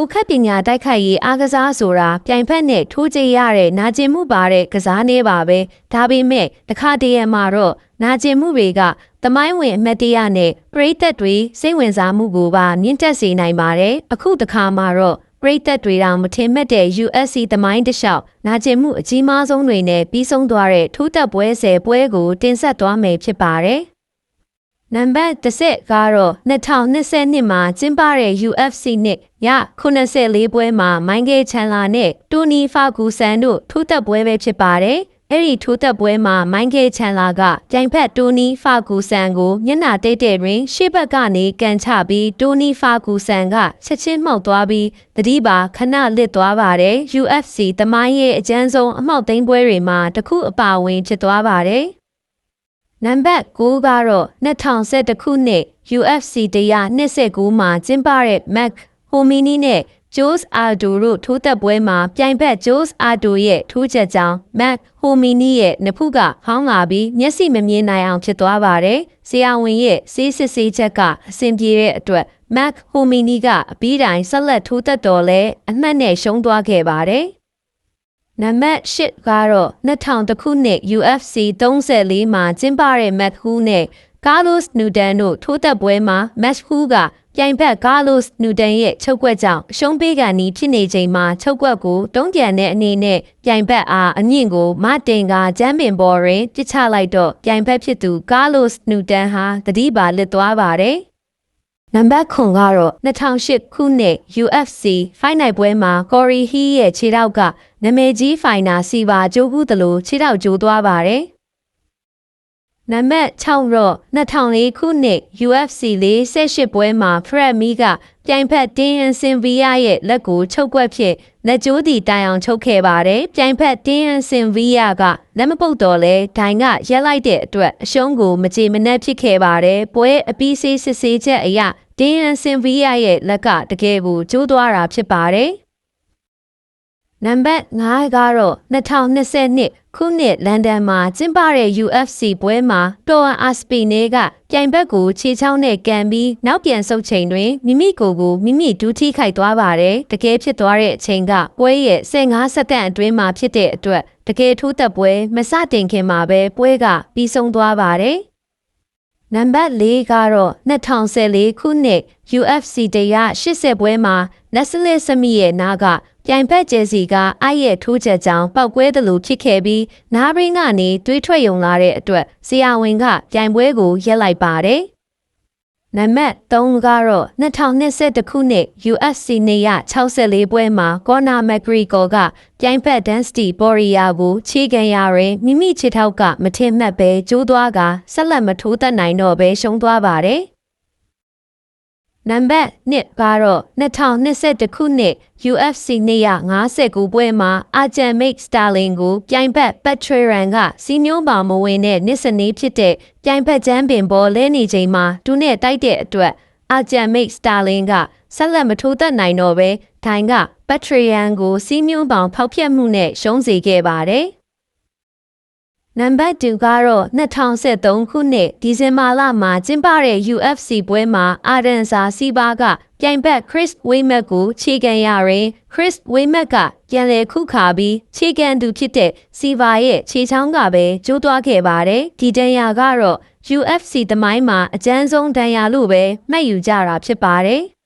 ကိုခက်ပညာတိုက်ခိုက်ရေးအားကစားဆိုတာပြိုင်ဖက်နဲ့ထိုးကြရတဲ့နာကျင်မှုပါတဲ့ကစားနည်းပါပဲဒါပေမဲ့တခါတည်းမှာတော့နာကျင်မှုတွေကသမိုင်းဝင်အမတ်တရားနဲ့ပရိသတ်တွေစိတ်ဝင်စားမှုကိုပါမြင့်တက်စေနိုင်ပါတယ်အခုတခါမှာတော့ပရိသတ်တွေတောင်မထင်မှတ်တဲ့ UFC သမိုင်းတစ်လျှောက်နာကျင်မှုအကြီးမားဆုံးတွေနဲ့ပြီးဆုံးသွားတဲ့ထိုးသက်ပွဲ10ပွဲကိုတင်ဆက်သွားမယ်ဖြစ်ပါတယ်နံပါတ်10ကတော့2022မှာကျင်းပတဲ့ UFC နဲ့ရ84ပွဲမှာမိုင်းဂေချန်လာနဲ့တိုနီဖာဂူဆန်တို့ထိုးသက်ပွဲပဲဖြစ်ပါတယ်။အဲ့ဒီထိုးသက်ပွဲမှာမိုင်းဂေချန်လာကပြိုင်ဖက်တိုနီဖာဂူဆန်ကိုမျက်နှာတိတ်တဲ့တွင်ရှေ့ဘက်ကနေကန်ချပြီးတိုနီဖာဂူဆန်ကချက်ချင်းမှောက်သွားပြီးတတိပါခဏလစ်သွားပါတယ်။ UFC သမိုင်းရဲ့အကျဉ်းဆုံးအမှောက်သိမ်းပွဲတွေမှာတစ်ခုအပါအဝင်ဖြစ်သွားပါတယ်။နံပါတ်9ကတော့2011ခုနှစ် UFC 129မှာကျင်းပတဲ့ Mac Homini နဲ့ Jose Aldo တို့ထိုးသက်ပွဲမှာပြိုင်ဘက် Jose Aldo ရဲ့ထိုးချက်ကြောင့် Mac Homini ရဲ့နဖူးကဟောင်းလာပြီးမျက်စိမမြင်နိုင်အောင်ဖြစ်သွားပါတယ်။ဆရာဝန်ရဲ့ဆေးစစ်ဆေးချက်ကအဆင်ပြေတဲ့အတွက် Mac Homini ကအပြီးတိုင်ဆက်လက်ထိုးသက်တော်လဲအမှတ်နဲ့ရှုံးသွားခဲ့ပါတယ်။နံပါတ်10ကတော့2000ခုနှစ် UFC 34မှာကျင်းပတဲ့ Matt Hu နဲ့ Carlos Newton တို့ထိုးသက်ပွဲမှာ Matt Hu ကပြိုင်ဘက် Carlos Newton ရဲ့ချုပ်ကွက်ကြောင့်အရှုံးပေးကန်နီးဖြစ်နေချိန်မှာချုပ်ကွက်ကိုတုံးပြန်တဲ့အနေနဲ့ပြိုင်ဘက်အားအမြင့်ကိုမတင်ကဂျမ်းပင်ဘော်တွင်ပစ်ချလိုက်တော့ပြိုင်ဘက်ဖြစ်သူ Carlos Newton ဟာတတိပါလစ်သွားပါတယ်နံပါတ်9ကတော့2008ခုနှစ် UFC Fight Night ပွဲမှာ Corey He ရဲ့ခြေထောက်ကနာမည်ကြီးဖိုင်နာစီပါကျိုးကူးသလိုခြေထောက်ကျိုးသွားပါတယ်။နံပါတ်6တော့2004ခုနှစ် UFC 48ပွဲမှာ Fred Mi ကပြိုင်ဖက် Daniel Cormier ရဲ့လက်ကိုချုပ်ကွက်ဖြစ်လက်ကျိုးတီတိုင်အောင်ချုပ်ခဲ့ပါတယ်။ပြိုင်ဖက် Daniel Cormier ကလက်မပုတ်တော့လဲဒိုင်ကရက်လိုက်တဲ့အတွက်အရှုံးကိုမကြေမနက်ဖြစ်ခဲ့ပါတယ်။ပွဲအပြီးစစ်ဆေးချက်အရDaniel Cormier ရဲ့လက်ကတကယ်ကိုကျိုးသွားတာဖြစ်ပါတယ်။နံပါတ်9ကတော့2022ခုနှစ်လန်ဒန်မှာကျင်းပတဲ့ UFC ပွဲမှာတိုအန်အာစပီနေကပြိုင်ဘက်ကိုခြေချောင်းနဲ့ကန်ပြီးနောက်ပြန်ဆုတ်ချိန်တွင်မိမိကိုယ်ကိုမိမိဒူးထိခိုက်သွားပါတယ်။တကယ်ဖြစ်သွားတဲ့အချိန်ကပွဲရဲ့15စက္ကန့်အတွင်းမှာဖြစ်တဲ့အတွက်တကယ်ထိုးသက်ပွဲမစတင်ခင်မှာပဲပွဲကပြီးဆုံးသွားပါတယ်။နံပါတ်4ကတော့2014ခုနှစ် UFC 180ပွဲမှာ Leslie Smith ရဲ့နားကပြိုင်ဘက်ဂျယ်စီကအိုက်ရဲ့ထိုးချက်ကြောင့်ပောက်ကွဲသလိုဖြစ်ခဲ့ပြီးနားရင်းကနေတွေးထွက်ယုံလာတဲ့အတွက်ဆရာဝန်ကပြိုင်ပွဲကိုရပ်လိုက်ပါတယ်။နံပါတ်3ကတော့2021ခုနှစ် UFC 164ပွဲမှာ Conor McGregor ကပြိုင်ဘက် Dustin Poirier ကိုခြေကန်ရာတွင်မိမိခြေထောက်ကမထင်မှတ်ပဲကျိုးသွားကဆက်လက်မထိုးသက်နိုင်တော့ပဲရှုံးသွားပါတယ်။နံပါတ်2ကတော့2021ခုနှစ် UFC 159ပွဲမှာအာဂျန်မိတ်စတာလင်ကိုပြိုင်ဘက်ပတ်ထရီရန်ကစီမျိုးပေါင်မဝင်တဲ့နစ်စနေဖြစ်တဲ့ပြိုင်ဘက်ဂျမ်းပင်ဘောလဲနေချိန်မှာသူနဲ့တိုက်တဲ့အတွက်အာဂျန်မိတ်စတာလင်ကဆက်လက်မထိုးသက်နိုင်တော့ပဲဒိုင်ကပတ်ထရီရန်ကိုစီမျိုးပေါင်ဖောက်ဖျက်မှုနဲ့ရှုံးစေခဲ့ပါတယ်။နံပါတ်2ကတော့2013ခုနှစ်ဒီဇင်ဘာလမှာကျင်းပတဲ့ UFC ပွဲမှာအာဒန်ဆာစီဘာကပြိုင်ဘက် Chris Weidman ကိုခြေကန်ရာတွင် Chris Weidman ကပြန်လည်ခုခါပြီးခြေကန်သူဖြစ်တဲ့စီဘာရဲ့ခြေချောင်းကပဲကျိုးသွားခဲ့ပါတယ်။ဒီဒဏ်ရာကတော့ UFC သမိုင်းမှာအကျဉ်းဆုံးဒဏ်ရာလို့ပဲမှတ်ယူကြတာဖြစ်ပါတယ်။